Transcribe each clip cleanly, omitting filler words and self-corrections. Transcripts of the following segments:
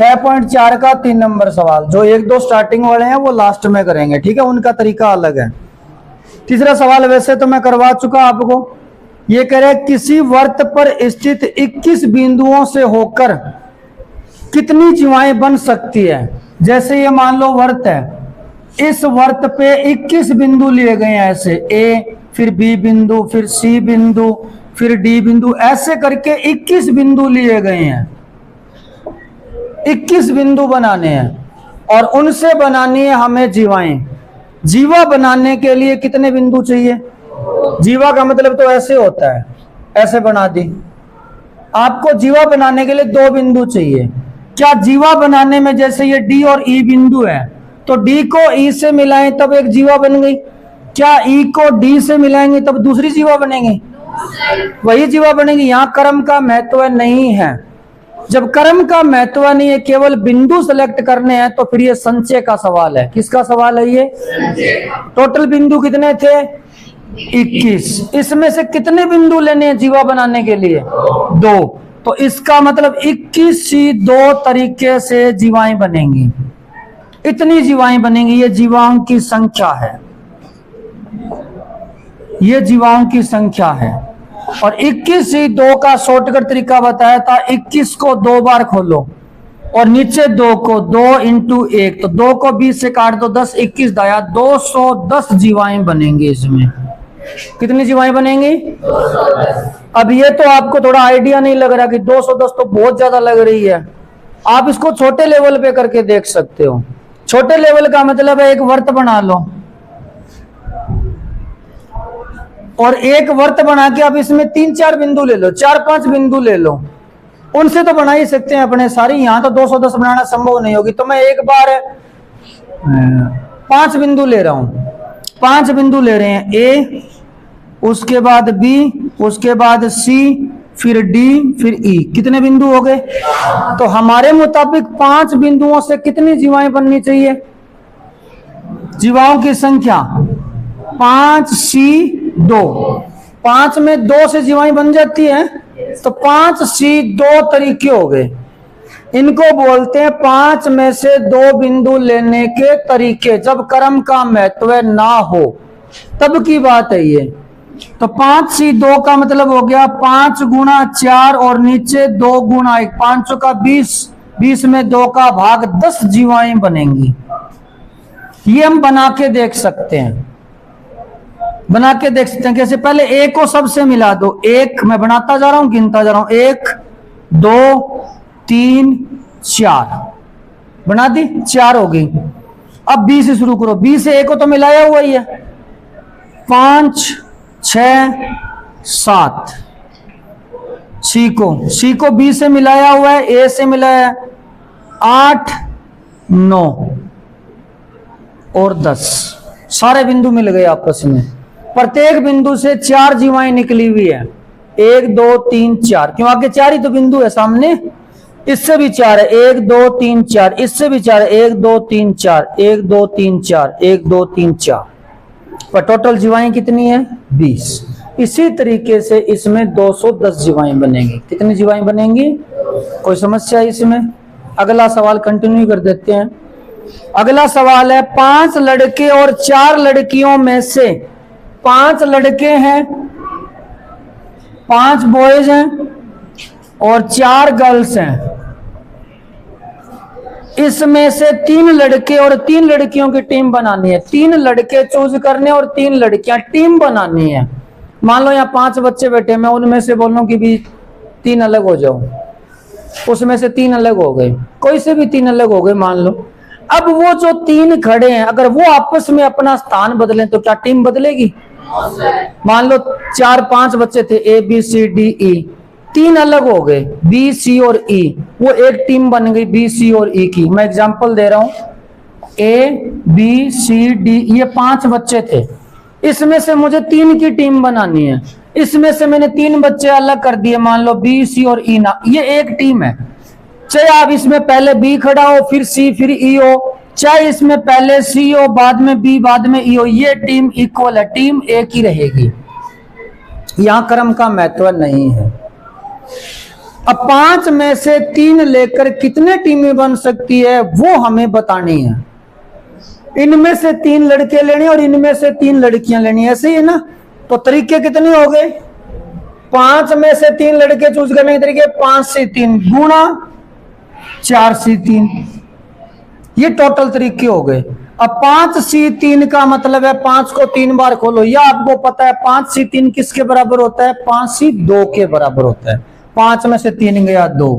6.4 का 3 नंबर सवाल, जो 1-2 स्टार्टिंग वाले हैं वो लास्ट में करेंगे, ठीक है, उनका तरीका अलग है। तीसरा सवाल वैसे तो मैं करवा चुका आपको। ये कह रहे किसी वर्त पर स्थित 21 बिंदुओं से होकर कितनी जीवाएं बन सकती है। जैसे ये मान लो वर्त है, इस वर्त पे 21 बिंदु लिए गए हैं, ऐसे ए, फिर बी बिंदु, फिर सी बिंदु, फिर डी बिंदु, ऐसे करके 21 बिंदु लिए गए हैं। 21 बिंदु बनाने हैं और उनसे बनानी है हमें जीवाएं। जीवा बनाने के लिए कितने बिंदु चाहिए? जीवा का मतलब तो ऐसे होता है, ऐसे बना दी। आपको जीवा बनाने के लिए 2 बिंदु चाहिए। क्या जीवा बनाने में जैसे ये डी और ई बिंदु है, तो डी को ई से मिलाएं तब एक जीवा बन गई। क्या ई को डी से मिलाएंगे तब दूसरी जीवा बनेगी? वही जीवा बनेगी। यहां कर्म का महत्व नहीं है। जब कर्म का महत्व नहीं है, केवल बिंदु सेलेक्ट करने हैं, तो फिर ये संचय का सवाल है। किसका सवाल है ये? टोटल बिंदु कितने थे? 21। इसमें से कितने बिंदु लेने हैं जीवा बनाने के लिए? 2। तो इसका मतलब 21 ही 2 तरीके से जीवाएं बनेंगी। इतनी जीवाएं बनेंगी। ये जीवाओं की संख्या है, ये जीवाओं की संख्या है। और 21 ही 2 का शॉर्टकट तरीका बताया था। 21 को 2 बार खोलो और नीचे 2 को 2 × 1, तो 2 को 20 से काट दो, 10 21 दाया, 210 जीवाएं बनेंगी। इसमें कितनी जीवाएं बनेंगी? अब ये तो आपको थोड़ा आइडिया नहीं लग रहा कि 210 तो बहुत ज्यादा लग रही है। आप इसको छोटे लेवल पे करके देख सकते हो। छोटे लेवल का मतलब है एक वर्त बना लो और एक वर्त बना के आप इसमें 3-4 बिंदु ले लो, 4-5 बिंदु ले लो। उनसे तो बना ही सकते हैं अपने सारी। यहां तो 210 बनाना संभव नहीं होगी। तो मैं एक बार 5 बिंदु ले रहा हूं। 5 बिंदु ले रहे हैं। ए, उसके बाद बी, उसके बाद सी, फिर डी, फिर ई। कितने बिंदु हो गए? तो हमारे मुताबिक 5 बिंदुओं से कितनी जीवाएं बननी चाहिए? जीवाओं की संख्या 5 सी 2। 5 में 2 से जीवाएं बन जाती है, तो 5 सी 2 तरीके हो गए। इनको बोलते हैं 5 में से 2 बिंदु लेने के तरीके। जब कर्म का महत्व ना हो तब की बात है ये। तो 5 सी 2 का मतलब हो गया 5 × 4 और नीचे 2 × 1, 5 का 20, 20 में 2 का भाग 10 जीवाएं बनेंगी। ये हम बना के देख सकते हैं। बना के देख सकते हैं कैसे? पहले ए को सबसे मिला दो। 1 मैं बनाता जा रहा हूं, गिनता जा रहा हूं। 1 2 3 4 बना दी, 4 हो गई। अब बी से शुरू करो। बी से ए को तो मिलाया हुआ ही है। 5 6 7। सी को बी से मिलाया हुआ है, ए से मिलाया है। 8 9 और 10 सारे बिंदु मिल गए आपस में। प्रत्येक बिंदु से 4 जीवाएं निकली हुई है। 1 2 3 4। क्यों? आगे 4 ही तो बिंदु है सामने। इससे भी 4 है। 1 2 3 4। इससे भी 4 है। 1 2 3 4, 1 2 3 4, 1 2 3 4। पर टोटल जीवाएं कितनी है? 20। इसी तरीके से इसमें 210 जीवाएं बनेंगी। कितनी जीवाएं बनेंगी? कोई समस्या इसमें? अगला सवाल कंटिन्यू कर देते हैं। अगला सवाल है 5 लड़के और 4 लड़कियों में से 5 लड़के हैं, 5 बॉयज हैं और 4 गर्ल्स हैं। इसमें से 3 लड़के और 3 लड़कियों की टीम बनानी है। 3 लड़के चूज करने और 3 लड़कियां टीम बनानी है। मान लो यहाँ 5 बच्चे बैठे, मैं उनमें से बोल रहा हूं कि भी 3 अलग हो जाओ। उसमें से 3 अलग हो गए, कोई से भी 3 अलग हो गए मान लो। अब वो जो 3 खड़े हैं, अगर वो आपस में अपना स्थान बदलें तो क्या टीम बदलेगी? मान लो 4-5 बच्चे थे, A B C D E. 3 अलग हो गए, बी सी और ई। वो एक टीम बन गई बी सी और ई की। मैं एग्जांपल दे रहा हूं। ए बी सी डी, ये 5 बच्चे थे। इसमें से मुझे 3 की टीम बनानी है। इसमें से मैंने 3 बच्चे अलग कर दिए, मान लो बी सी और ई ना। ये एक टीम है। चाहे आप इसमें पहले बी खड़ा हो, फिर सी, फिर ई हो, चाहे इसमें पहले सी हो, बाद में बी, बाद में ई हो, ये टीम इक्वल है, टीम एक ही रहेगी। यहां कर्म का महत्व नहीं है। अब 5 में से 3 लेकर कितने टीमें बन सकती है वो हमें बतानी है। इनमें से 3 लड़के लेने और इनमें से 3 लड़कियां लेनी, ऐसे ही है ना। तो तरीके कितने हो गए? 5 में से 3 लड़के चूज करने के तरीके 5 से 3 गुणा 4 से 3, ये टोटल तरीके हो गए। अब 5 से 3 का मतलब है 5 को 3 बार खोलो, या आपको पता है 5 से 3 किसके बराबर होता है? 5 से 2 के बराबर होता है। 5 में से 3 गया 2,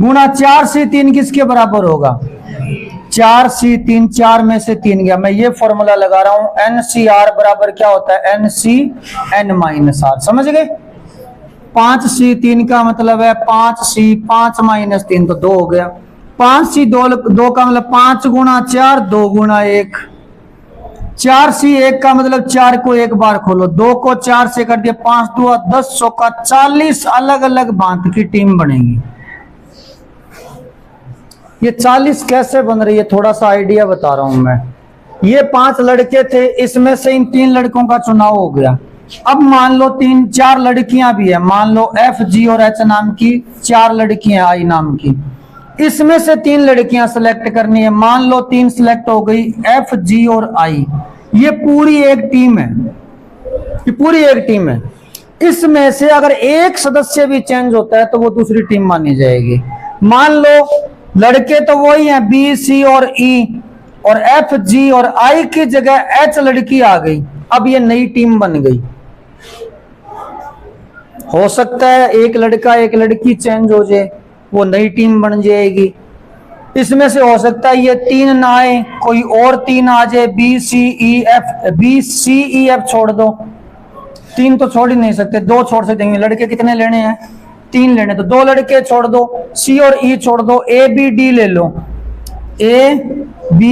गुणा 4 से 3 किसके बराबर होगा? 4 से 3, 4 में से 3 गया। मैं ये फॉर्मूला लगा रहा हूं, NCR बराबर क्या होता है? NC n-r, समझ गए? 5 से 3 का मतलब है 5 से 5 माइनस 3 तो 2 हो गया। 5 से 2 का मतलब 5 गुणा 4, 2 गुणा 1। 4 से 1 का मतलब 4 को एक बार खोलो, 2 को 4 से कर दिया, 5 2 10, 100 का 40 अलग अलग भांति की टीम बनेगी। ये 40 कैसे बन रही है थोड़ा सा आइडिया बता रहा हूं मैं। ये 5 लड़के थे, इसमें से इन 3 लड़कों का चुनाव हो गया। अब मान लो 4 लड़कियां भी है, मान लो F G और H नाम की 4 लड़कियां, I नाम की। इसमें से 3 लड़कियां सिलेक्ट करनी है, मान लो 3 सिलेक्ट हो गई, F G और I। ये पूरी एक टीम है, ये पूरी एक टीम है। इसमें से अगर एक सदस्य भी चेंज होता है तो वो दूसरी टीम मानी जाएगी। मान लो लड़के तो वही हैं B C और E, और F G और I की जगह H लड़की आ गई, अब ये नई टीम बन गई। हो सकता है एक लड़का एक लड़की चेंज हो जाए, वो नई टीम बन जाएगी। इसमें से हो सकता है ये 3 ना आए, कोई और 3 आ जाए, B C E F छोड़ दो, 3 तो छोड़ ही नहीं सकते, 2 छोड़ सकते हैं। लड़के कितने लेने हैं? 3 लेने, तो 2 लड़के छोड़ दो, C और E छोड़ दो, A B D ले लो, A B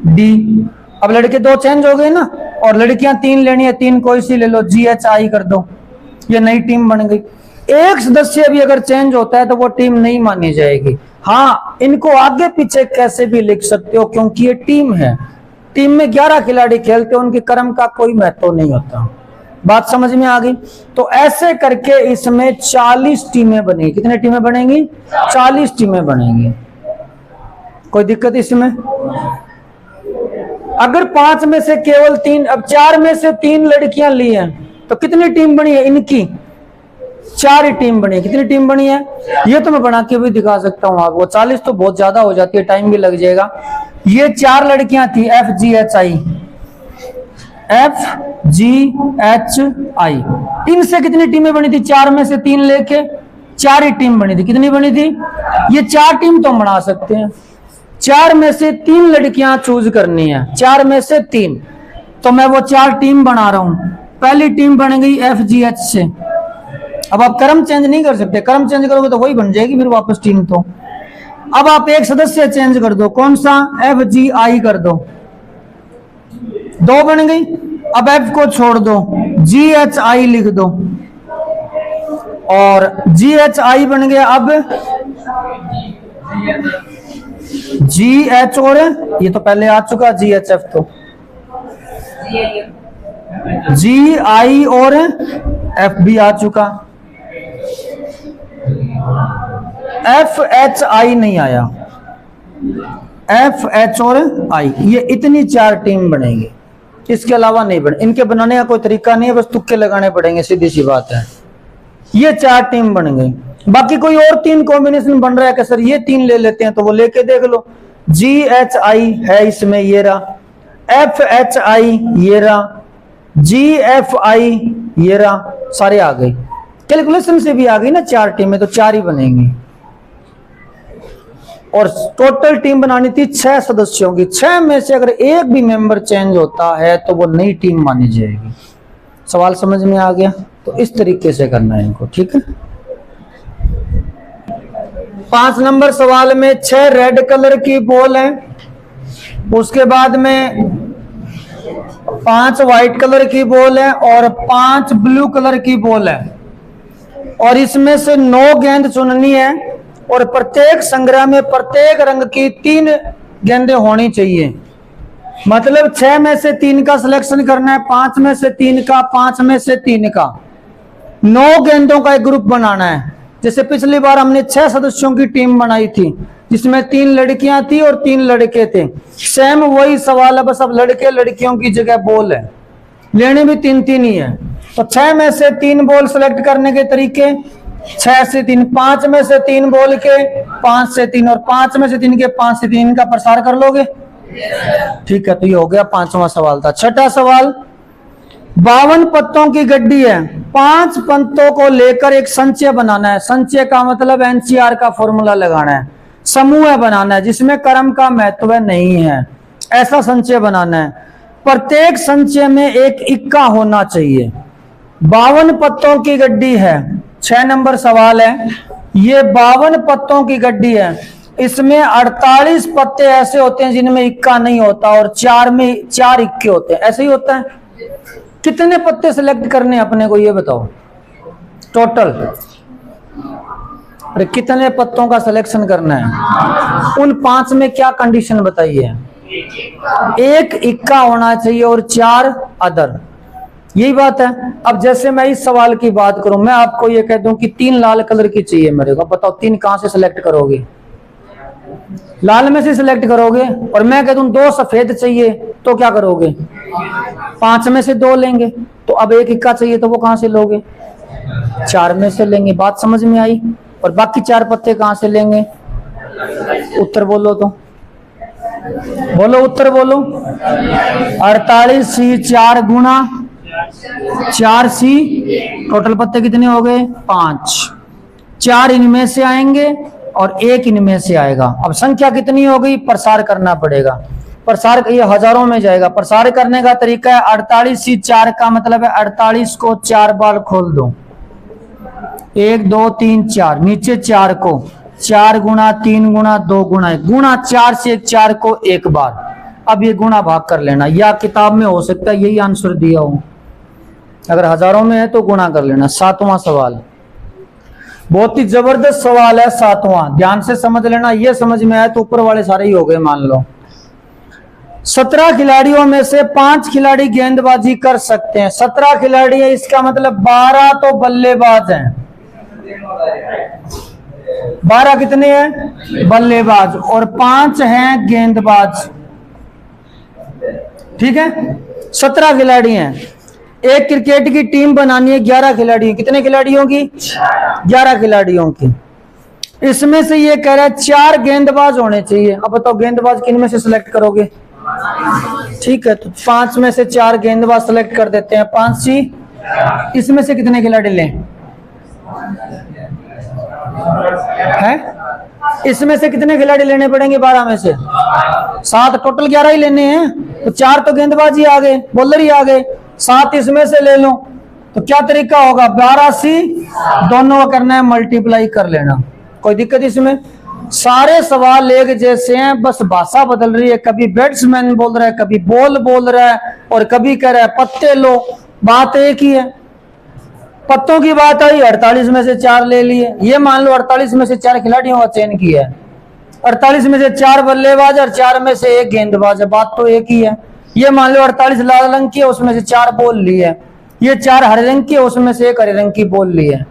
D। अब लड़के 2 चेंज हो गए ना, और लड़कियां 3 लेनी है, 3 कोई सी ले लो, G H I कर दो, ये नई टीम बन गई। एक सदस्य भी अगर चेंज होता है तो वो टीम नहीं मानी जाएगी। हाँ, इनको आगे पीछे कैसे भी लिख सकते हो, क्योंकि ये टीम है। टीम में 11 खिलाड़ी खेलते हैं, उनके कर्म का कोई महत्व नहीं होता। बात समझ में आ गई? तो ऐसे करके इसमें 40 टीमें बनेगी। कितने टीमें बनेंगी? 40 टीमें बनेंगी। कोई दिक्कत इसमें? अगर 5 में से केवल 3, अब 4 में से 3 लड़कियां ली हैं तो कितनी टीम बनी है? इनकी 4 ही टीम बनी है। कितनी टीम बनी है? ये तो मैं बना के भी दिखा सकता हूँ आपको। 40 तो बहुत ज्यादा हो जाती है, टाइम भी लग जाएगा। ये 4 लड़कियां थी, F G H I, F G H I। इनसे कितनी टीमें बनी थी? 4 में से 3 लेके 4 ही टीम बनी थी। कितनी बनी थी? ये 4 टीम तो बना सकते हैं। 4 में से 3 लड़कियां चूज करनी है, 4 में से 3, तो मैं वो 4 टीम बना रहा हूं। पहली टीम बन गई F G H से। अब आप क्रम चेंज नहीं कर सकते, क्रम चेंज करोगे तो वही बन जाएगी फिर वापस टीम। तो अब आप एक सदस्य चेंज कर दो, कौन सा? F G I कर दो, 2 बन गई। अब F को छोड़ दो, G H I लिख दो, और G H I बन गया। अब G H और ये तो पहले आ चुका, G H F, तो G I और F भी आ चुका, F H I नहीं आया, F H और I। ये इतनी 4 टीम बनेगी, इसके अलावा नहीं बने। इनके बनाने का कोई तरीका नहीं है, बस तुक्के लगाने पड़ेंगे, सीधी सी बात है। ये 4 टीम बन गई। बाकी कोई और 3 कॉम्बिनेशन बन रहा है कि सर ये 3 ले लेते हैं, तो वो लेके देख लो। G H I है इसमें, ये रहा, F H I ये रहा, G F I ये रहा, सारे आ गए। कैलकुलेशन से भी आ गई ना 4 टीमें, तो 4 ही बनेंगी। और टोटल टीम बनानी थी 6 सदस्यों की। 6 में से अगर एक भी मेंबर चेंज होता है तो वो नई टीम मानी जाएगी। सवाल समझ में आ गया? तो इस तरीके से करना है इनको, ठीक है। 5 नंबर सवाल में 6 रेड कलर की बॉल है, उसके बाद में 5 व्हाइट कलर की बॉल है और 5 ब्लू कलर की बॉल है, और इसमें से 9 गेंद चुननी है, और प्रत्येक संग्रह में प्रत्येक रंग की 3 गेंदें होनी चाहिए। मतलब 6 में से 3 का सिलेक्शन करना है, 5 में से 3 का, 5 में से 3 का, 9 गेंदों का एक ग्रुप बनाना है। जैसे पिछली बार हमने 6 सदस्यों की टीम बनाई थी जिसमें 3 लड़कियां थी और 3 लड़के थे। सेम वही सवाल है, बस अब लड़के लड़कियों की जगह बॉल है, लेने भी 3-3 ही है। तो 6 में से 3 बॉल सेलेक्ट करने के तरीके 6 से 3, 5 में से 3 बॉल के 5 से 3 और 5 में से 3 के 5 से 3 का प्रसार कर लोगे। ठीक है, तो ये हो गया 5वां सवाल था। छठा सवाल, 52 पत्तों की गड्डी है, 5 पत्तों को लेकर एक संचय बनाना है। संचय का मतलब एनसीआर का फॉर्मूला लगाना है, समूह बनाना है जिसमें क्रम का महत्व नहीं है, ऐसा संचय बनाना है। प्रत्येक संचय में एक इक्का होना चाहिए। 52 पत्तों की गड्डी है, 6 नंबर सवाल है। ये 52 पत्तों की गड्डी है, इसमें 48 पत्ते ऐसे होते हैं जिनमें इक्का नहीं होता और 4 में 4 इक्के होते हैं, ऐसे ही होता है। कितने पत्ते सिलेक्ट करने अपने को ये बताओ टोटल? अरे कितने पत्तों का सिलेक्शन करना है? उन 5 में क्या कंडीशन बताइए? एक इक्का होना चाहिए और 4 अदर, यही बात है। अब जैसे मैं इस सवाल की बात करूं, मैं आपको ये कह दूं कि 3 लाल कलर की चाहिए मेरे को, बताओ 3 कहां से सिलेक्ट करोगे? लाल में से सिलेक्ट करोगे। और मैं कह दूं 2 सफेद चाहिए तो क्या करोगे? 5 में से 2 लेंगे। तो अब एक इक्का चाहिए तो वो कहां से लोगे? 4 में से लेंगे। बात समझ में आई? और बाकी 4 पत्ते कहां से लेंगे? उत्तर बोलो तो, बोलो उत्तर बोलो। 48C 4 गुना 4C, टोटल पत्ते कितने हो गए? 5। 4 इनमें से आएंगे और 1 इनमें से आएगा। अब संख्या कितनी हो गई? प्रसार करना पड़ेगा। प्रसार ये हजारों में जाएगा। प्रसार करने का तरीका है 48C 4 का मतलब है 48 को 4 बार खोल दो, 1 2 3 4, नीचे 4 को 4 गुना 3 गुना 2 गुना 1 गुना 4 से 4 को 1 बार। अब ये गुणा भाग कर लेना, या किताब में हो सकता है यही आंसर दिया हो, अगर हजारों में है तो गुणा कर लेना। 7वां सवाल बहुत ही जबरदस्त सवाल है। 7वां ध्यान से समझ लेना, ये समझ में आया तो ऊपर वाले सारे ही हो गए मान लो। 17 खिलाड़ियों में से 5 खिलाड़ी गेंदबाजी कर सकते हैं। 17 खिलाड़ी है, इसका मतलब 12 तो बल्लेबाज हैं। 12 कितने हैं? बल्लेबाज, और 5 हैं गेंदबाज। ठीक है, 17 खिलाड़ी हैं। एक क्रिकेट की टीम बनानी है 11 खिलाड़ी। कितने खिलाड़ियों की? 11 खिलाड़ियों की। इसमें से ये कह रहा है 4 गेंदबाज होने चाहिए। अब बताओ गेंदबाज किन में से सिलेक्ट करोगे? ठीक है, तो 5 में से 4 गेंदबाज सिलेक्ट कर देते हैं। 5C, इसमें से कितने खिलाड़ी लें? है इसमें से कितने खिलाड़ी लेने पड़ेंगे? 12 में से 7, टोटल 11 ही लेने हैं। तो 4 तो गेंदबाज ही आ गए, बॉलर ही आ गए, 7 इसमें से ले लो। तो क्या तरीका होगा? 12C दोनों को करना है मल्टीप्लाई कर लेना, कोई दिक्कत इसमें? सारे सवाल एक जैसे हैं, बस भाषा बदल रही है। कभी बैट्समैन बोल रहा है, कभी बॉल बोल रहा है, और कभी कह रहा है पत्ते लो। बात एक ही है। पत्तों की बात आई, 48 में से 4 ले लिए। ये मान लो 48 में से 4 खिलाड़ियों का चयन किया है, 48 में से 4 बल्लेबाज और 4 में से 1 गेंदबाज है। बात तो एक ही है। ये मान लो 48 लाल रंग की है, उसमें से 4 बॉल ली है। ये 4 हरे रंग की है, उसमें से 1 हरे रंग की बॉल ली है।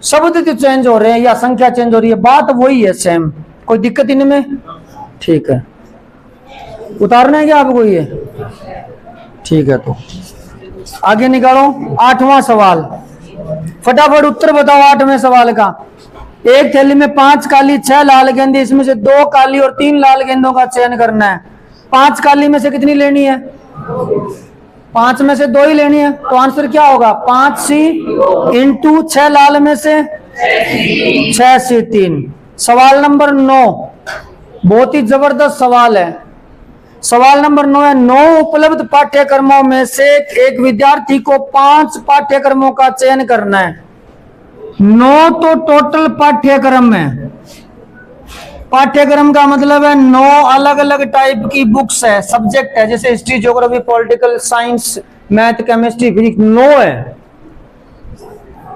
शब्द तो चेंज हो रहे हैं या संख्या चेंज हो रही है, बात वही है सेम, कोई दिक्कत इनमें? ठीक है, उतारना है क्या आपको ये? ठीक है, तो आगे निकालो। 8वां सवाल, फटाफट उत्तर बताओ 8वें सवाल का। एक थैली में 5 काली 6 लाल गेंदे, इसमें से 2 काली और 3 लाल गेंदों का चयन करना है। 5 काली में से कितनी लेनी है? 5 में से 2 ही लेनी है। तो आंसर क्या होगा? 5C इंटू 6 लाल में से 6C3। सवाल नंबर 9 बहुत ही जबरदस्त सवाल है। सवाल नंबर 9 है, 9 उपलब्ध पाठ्यक्रमों में से एक विद्यार्थी को 5 पाठ्यक्रमों का चयन करना है। 9 तो टोटल पाठ्यक्रम है। पाठ्यक्रम का मतलब है 9 अलग अलग टाइप की बुक्स है, सब्जेक्ट है, जैसे history, geography, political science, math, chemistry, physics, 9 है।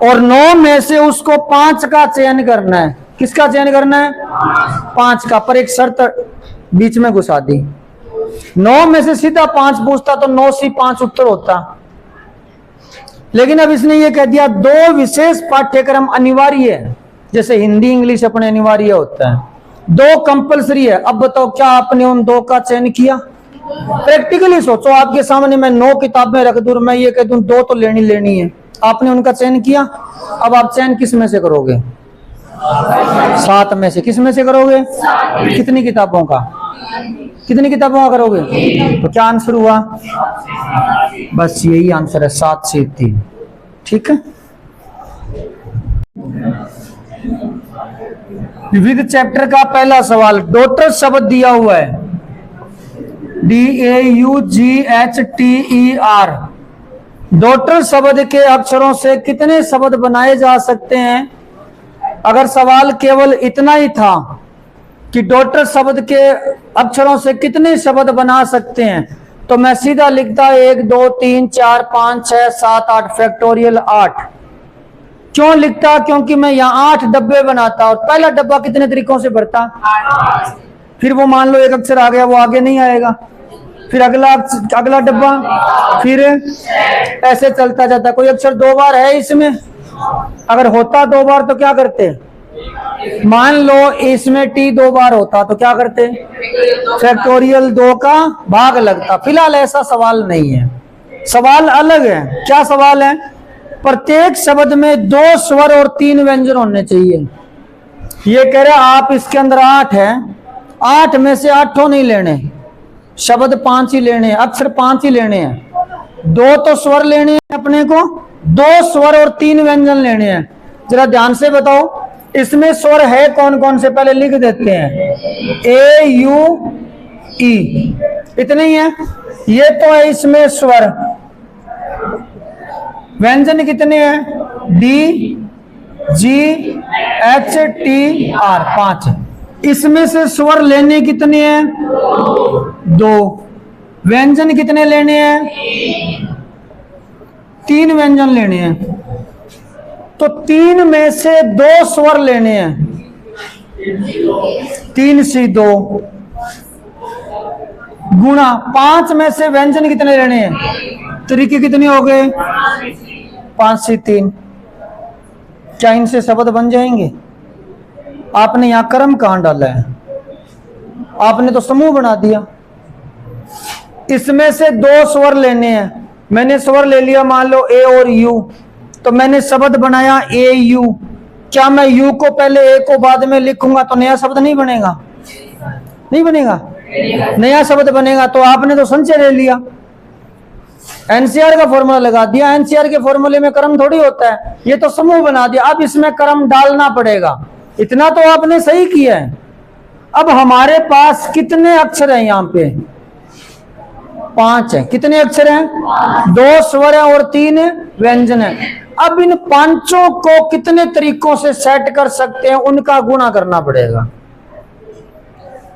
और 9 में से उसको 5 का चयन करना है। किसका चयन करना है? 5 का। पर एक शर्त बीच में घुसा दी, 9 में से सीधा 5 पूछता तो 9C 5 उत्तर होता, लेकिन अब इसने ये कह दिया 2 विशेष पाठ्यक्रम अनिवार्य है। जैसे हिंदी इंग्लिश अपने अनिवार्य होता है, 2 कंपलसरी है। अब बताओ क्या आपने उन 2 का चयन किया? प्रैक्टिकली सोचो, आपके सामने मैं 9 किताबें रख दूं, मैं ये कह दूं 2 तो लेनी है, आपने उनका चयन किया। अब आप चयन किस में से करोगे? 7 में से। किस में से करोगे? कितनी किताबों का? कितनी किताबों का करोगे? तो क्या आंसर हुआ? बस यही आंसर है, 7 से 3। ठीक है। विविध चैप्टर का पहला सवाल, डॉटर शब्द दिया हुआ है, DAUGHTER। डॉटर शब्द के अक्षरों से कितने शब्द बनाए जा सकते हैं? अगर सवाल केवल इतना ही था कि डॉटर शब्द के अक्षरों से कितने शब्द बना सकते हैं, तो मैं सीधा लिखता 1 2 3 4 5 6 7 8 फैक्टोरियल 8। क्यों लिखता? क्योंकि मैं यहाँ 8 डब्बे बनाता और पहला डब्बा कितने तरीकों से भरता? फिर वो मान लो एक अक्षर आ गया, वो आगे नहीं आएगा, फिर अगला डब्बा, फिर ऐसे चलता जाता। कोई अक्षर 2 बार है इसमें, अगर होता 2 बार तो क्या करते? मान लो इसमें T 2 बार होता तो क्या करते? फैक्टोरियल 2 का भाग लगता। फिलहाल ऐसा सवाल नहीं है, सवाल अलग है। क्या सवाल है? प्रत्येक शब्द में 2 स्वर और 3 व्यंजन होने चाहिए। ये कह रहे आप इसके अंदर 8 है, 8 में से 8 नहीं लेने, शब्द 5 ही लेने, अक्षर 5 ही लेने हैं। 2 तो स्वर लेने हैं अपने को, 2 स्वर और 3 व्यंजन लेने हैं। जरा ध्यान से बताओ इसमें स्वर है कौन कौन से, पहले लिख देते हैं। AUE इतने ही है, ये तो है इसमें स्वर। व्यंजन कितने हैं? DGHTR 5। इसमें से स्वर लेने कितने हैं? 2। व्यंजन कितने लेने हैं? 3 व्यंजन लेने हैं। तो 3 में से 2 स्वर लेने हैं, 3 से 2 गुणा 5 में से व्यंजन कितने लेने हैं? तरीके कितने हो गए? 5 से 3। क्या इनसे शब्द बन जाएंगे? आपने यहां क्रम कहां डाला है? आपने तो समूह बना दिया। इसमें से 2 स्वर लेने हैं, मैंने स्वर ले लिया मान लो A और U, तो मैंने शब्द बनाया AU। क्या मैं U को पहले A को बाद में लिखूंगा तो नया शब्द नहीं बनेगा? नहीं बनेगा, नया शब्द बनेगा। तो आपने तो संचय ले लिया, एनसीआर का फॉर्मूला लगा दिया। एनसीआर के फॉर्मूले में क्रम थोड़ी होता है, ये तो समूह बना दिया। अब इसमें क्रम डालना पड़ेगा, इतना तो आपने सही किया है। अब हमारे पास कितने अक्षर हैं? यहाँ पे 5 है। कितने अक्षर हैं? 2 स्वर है और 3 व्यंजन है। अब इन 5 को कितने तरीकों से सेट कर सकते हैं, उनका गुणा करना पड़ेगा।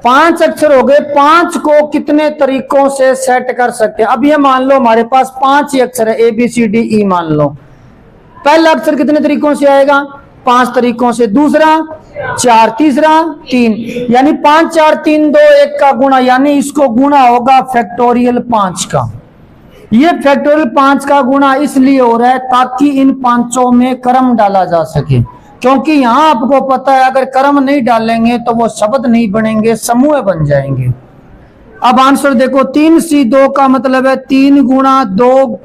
5 अक्षर हो गए, 5 को कितने तरीकों से सेट कर सकते हैं? अब ये मान लो हमारे पास 5 ही अक्षर है, ABCDE मान लो। पहला अक्षर कितने तरीकों से आएगा? 5 तरीकों से, दूसरा 4, तीसरा 3, यानी 5 4 3 2 1 का गुणा, यानी इसको गुणा होगा फैक्टोरियल 5 का। ये फैक्टोरियल 5 का गुणा इसलिए हो रहा है ताकि इन 5 में क्रम डाला जा सके, क्योंकि यहां आपको पता है अगर क्रम नहीं डालेंगे तो वो शब्द नहीं बनेंगे, समूह बन जाएंगे। अब आंसर देखो, 3 से 2 का मतलब है 3 गुणा 2,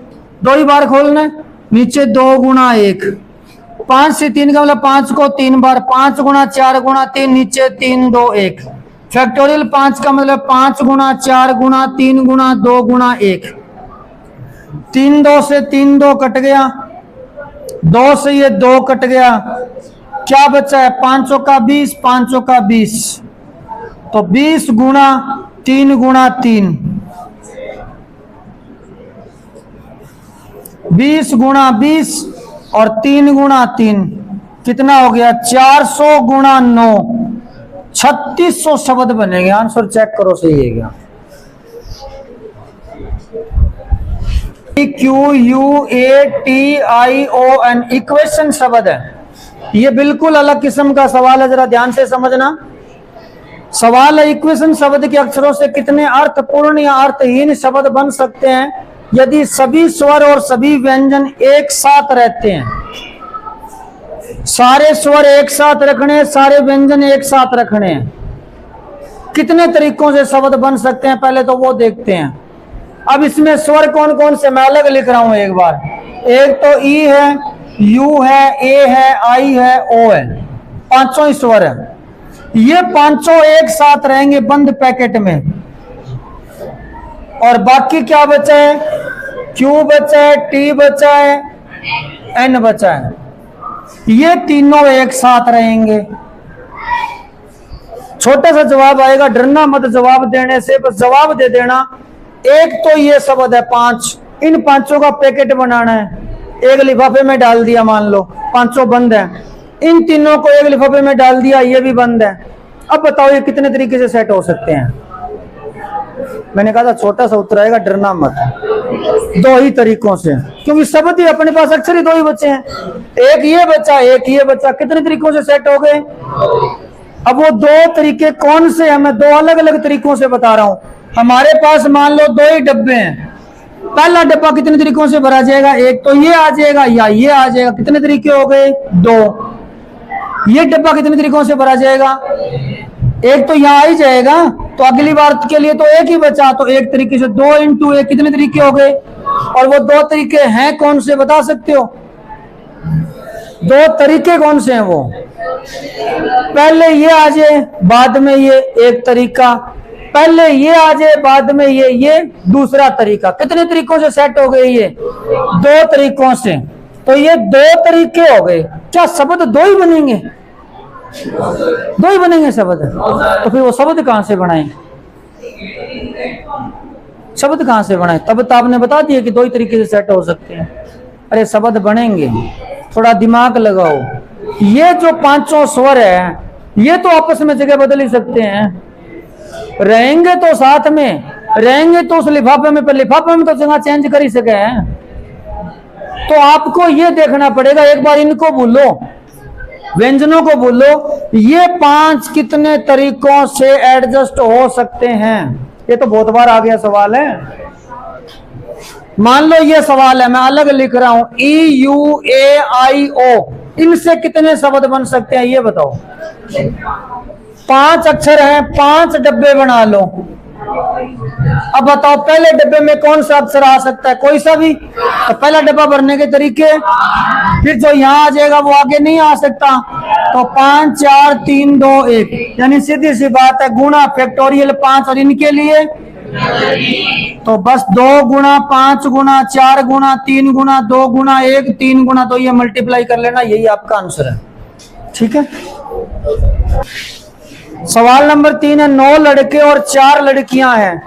2 ही बार खोलना है, नीचे 2 गुणा 1। 5 से 3 का मतलब 5 को 3 बार, 5 गुणा 4 गुणा 3, नीचे 3 2 1। फैक्टोरियल 5 का मतलब 5 गुणा 4 गुणा 3 गुणा 2 गुणा 1। 3 2 से 3 2 कट गया, 2 से ये 2 कट गया, क्या बचा है? 5 का 20, 5 का 20, तो 20 गुणा 3 गुणा 3, 20 गुणा 20 और 3 गुणा 3 कितना हो गया? 400 गुणा 9, 3600 शब्द बनेंगे। आंसर चेक करो सही है क्या? QUATION इक्वेशन शब्द है, ये बिल्कुल अलग किस्म का सवाल है, जरा ध्यान से समझना। सवाल है इक्वेशन शब्द के अक्षरों से कितने अर्थपूर्ण या अर्थहीन शब्द बन सकते हैं यदि सभी स्वर और सभी व्यंजन एक साथ रहते हैं। सारे स्वर एक साथ रखने, सारे व्यंजन एक साथ रखने हैं। कितने तरीकों से शब्द बन सकते हैं पहले तो वो देखते हैं। अब इसमें स्वर कौन कौन से, मैं अलग लिख रहा हूं एक बार। एक तो ई है, यू है, ए है, आई है, ओ है, पांचों ही स्वर है। ये पांचों एक साथ रहेंगे बंद पैकेट में। और बाकी क्या बचा है, क्यू बचा है, टी बचा है, एन बचा है। ये तीनों एक साथ रहेंगे। छोटा सा जवाब आएगा, डरना मत जवाब देने से, बस जवाब दे देना। एक तो ये शब्द है 5, इन पांचों का पैकेट बनाना है। एक लिफाफे में डाल दिया, मान लो पांचों बंद है, इन तीनों को एक लिफाफे में डाल दिया, ये भी बंद है। अब बताओ ये कितने तरीके से सेट हो सकते हैं। मैंने कहा था छोटा सा उत्तर आएगा, डरना मत। 2 ही तरीकों से, क्योंकि शब्द ही अपने पास अक्सर ही 2 ही बचे हैं। एक ये बचा, एक ये बचा, कितने तरीकों से सेट हो गए। अब वो 2 तरीके कौन से हैं, मैं 2 अलग अलग तरीकों से बता रहा हूं। हमारे पास मान लो 2 ही डब्बे हैं। पहला डब्बा कितने तरीकों से भरा जाएगा, एक तो ये आ जाएगा या ये आ जाएगा, कितने तरीके हो गए 2। ये डब्बा कितने तरीकों से भरा जाएगा, एक तो यहाँ आ ही जाएगा, तो अगली बार के लिए तो एक ही बचा, तो एक तरीके से 2 × 1 कितने तरीके हो गए। और वो 2 तरीके हैं कौन से, बता सकते हो। 2 तरीके कौन से हैं वो, पहले ये आ जाए बाद में ये एक तरीका, पहले ये आ जाए बाद में ये दूसरा तरीका। कितने तरीकों से सेट हो गए ये, 2 तरीकों से। तो ये 2 तरीके हो गए। क्या शब्द 2 ही बनेंगे, 2 ही बनेंगे शब्द, तो फिर वो शब्द कहां से बनाए, शब्द कहां से बनाए। तब तो आपने बता दिया कि 2 ही तरीके से सेट हो सकते हैं। अरे शब्द बनेंगे, थोड़ा दिमाग लगाओ। ये जो पांचों स्वर है ये तो आपस में जगह बदल ही सकते हैं। रहेंगे तो साथ में रहेंगे, तो उस लिफाफे में, पर लिफाफे में तो जगह चेंज कर ही सके हैं। तो आपको ये देखना पड़ेगा, एक बार इनको भूलो, व्यंजनों को भूलो, ये 5 कितने तरीकों से एडजस्ट हो सकते हैं। ये तो बहुत बार आ गया सवाल है। मान लो ये सवाल है, मैं अलग लिख रहा हूं, EUAIO, इनसे कितने शब्द बन सकते हैं ये बताओ। 5 अक्षर हैं, 5 डब्बे बना लो। अब बताओ पहले डब्बे में कौन सा अक्षर आ सकता है, कोई सा भी। तो पहला डब्बा भरने के तरीके, फिर जो यहाँ आ जाएगा वो आगे नहीं आ सकता। तो 5 4 3 2 1, यानी सीधी सी बात है, गुणा फैक्टोरियल 5, और इनके लिए तो बस 2 × 5 × 4 × 3 × 2 × 1 3 गुना, तो ये मल्टीप्लाई कर लेना, यही आपका आंसर है। ठीक है। सवाल नंबर 3 है, 9 लड़के और 4 लड़कियां हैं।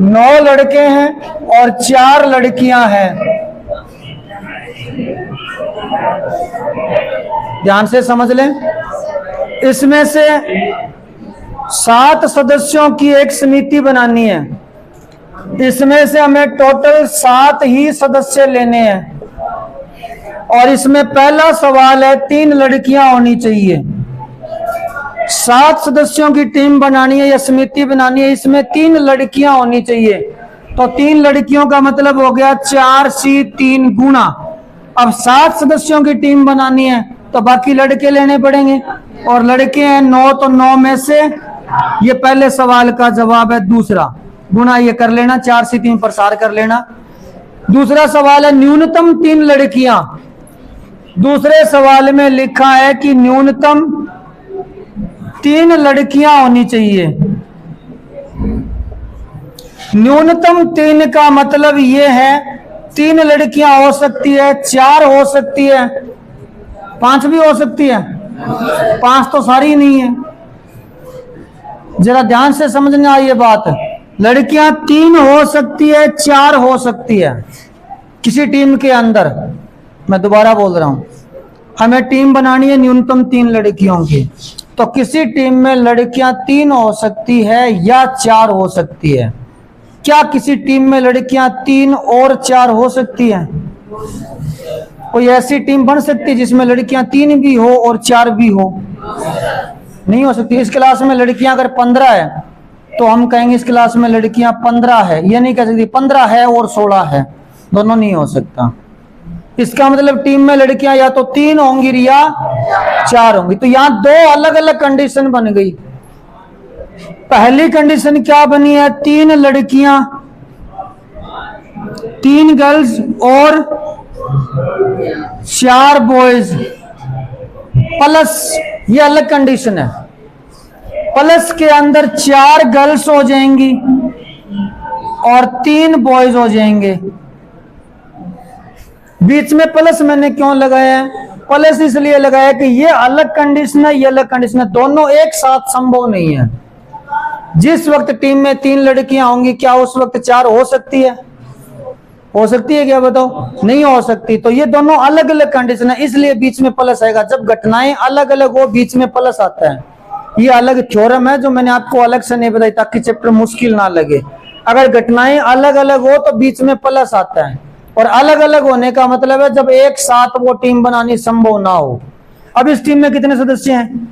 9 लड़के हैं और 4 लड़कियां हैं। ध्यान से समझ लें। इसमें से 7 सदस्यों की एक समिति बनानी है। इसमें से हमें टोटल 7 ही सदस्य लेने हैं। और इसमें पहला सवाल है, 3 लड़कियां होनी चाहिए। 7 सदस्यों की टीम बनानी है या समिति बनानी है, इसमें 3 लड़कियां होनी चाहिए। तो 3 लड़कियों का मतलब हो गया 4C3 गुणा। अब 7 सदस्यों की टीम बनानी है तो बाकी लड़के लेने पड़ेंगे, और लड़के हैं 9, तो 9 में से ये पहले सवाल का जवाब है। दूसरा गुणा ये कर लेना, 4C3 प्रसार कर लेना। दूसरा सवाल है, न्यूनतम 3 लड़कियां। दूसरे सवाल में लिखा है कि न्यूनतम 3 लड़कियां होनी चाहिए। न्यूनतम 3 का मतलब ये है 3 लड़कियां हो सकती है, 4 हो सकती है, 5 भी हो सकती है। 5 तो सारी नहीं है। जरा ध्यान से समझना ये बात। लड़कियां 3 हो सकती है, 4 हो सकती है किसी टीम के अंदर। मैं दोबारा बोल रहा हूं, हमें टीम बनानी है न्यूनतम 3 लड़कियों की। तो किसी टीम में लड़कियां 3 हो सकती है या 4 हो सकती है। क्या किसी टीम में लड़कियां 3 और 4 हो सकती है? कोई ऐसी टीम बन सकती है जिसमें लड़कियां 3 भी हो और 4 भी हो? नहीं हो सकती। इस क्लास में लड़कियां अगर 15 है तो हम कहेंगे इस क्लास में लड़कियां 15 है, ये नहीं कह सकती 15 है और 16 है, दोनों नहीं हो सकता। इसका मतलब टीम में लड़कियां या तो 3 होंगी या 4 होंगी। तो यहां 2 अलग अलग कंडीशन बन गई। पहली कंडीशन क्या बनी है, 3 लड़कियां, 3 गर्ल्स और 4 बॉयज प्लस, ये अलग कंडीशन है, प्लस के अंदर 4 गर्ल्स हो जाएंगी और 3 बॉयज हो जाएंगे। बीच में प्लस मैंने क्यों लगाया है, प्लस इसलिए लगाया कि ये अलग कंडीशन है, ये अलग कंडीशन है, दोनों एक साथ संभव नहीं है। जिस वक्त टीम में 3 लड़कियां होंगी, क्या उस वक्त 4 हो सकती है? हो सकती है क्या, बताओ? नहीं हो सकती। तो ये दोनों अलग अलग कंडीशन है, इसलिए बीच में प्लस आएगा। जब घटनाएं अलग अलग हो, बीच में प्लस आता है। ये अलग थ्योरम है जो मैंने आपको अलग से नहीं बताई, ताकि चैप्टर मुश्किल ना लगे। अगर घटनाएं अलग अलग हो तो बीच में प्लस आता है, और अलग अलग होने का मतलब है जब एक साथ वो टीम बनानी संभव ना हो। अब इस टीम में कितने सदस्य हैं?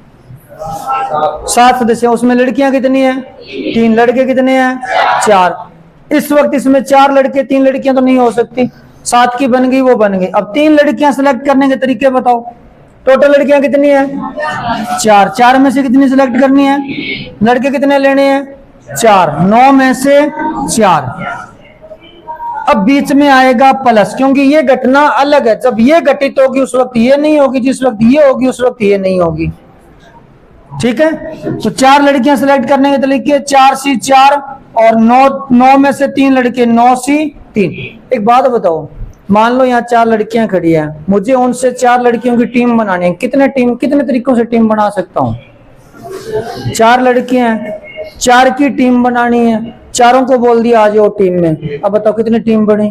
7 सदस्य। उसमें लड़कियां कितनी है? 3। लड़के कितने हैं? 4। इस वक्त इसमें 4 लड़के 3 लड़कियां तो नहीं हो सकती, 7 की बन गई, वो बन गई। अब 3 लड़कियां सिलेक्ट करने के तरीके बताओ। टोटल लड़कियां कितनी है? 4। 4 में से कितनी सिलेक्ट करनी है? लड़के कितने लेने हैं? 4। 9 में से 4। अब बीच में आएगा प्लस, क्योंकि ये घटना अलग है। जब ये घटित होगी उस वक्त ये नहीं होगी, जिस वक्त ये होगी उस वक्त ये नहीं होगी। ठीक है, तो 4 लड़कियां सिलेक्ट करने के तरीके 4C4 और 9 में से 3 लड़के 9C3। एक बात बताओ, मान लो यहाँ 4 लड़कियां खड़ी हैं, मुझे उनसे 4 लड़कियों की टीम बनानी है। कितने तरीकों से टीम बना सकता हूँ? 4 लड़कियां हैं, 4 की टीम बनानी है, चारों को बोल दिया आ जाओ टीम में। अब बताओ कितनी टीम बनी?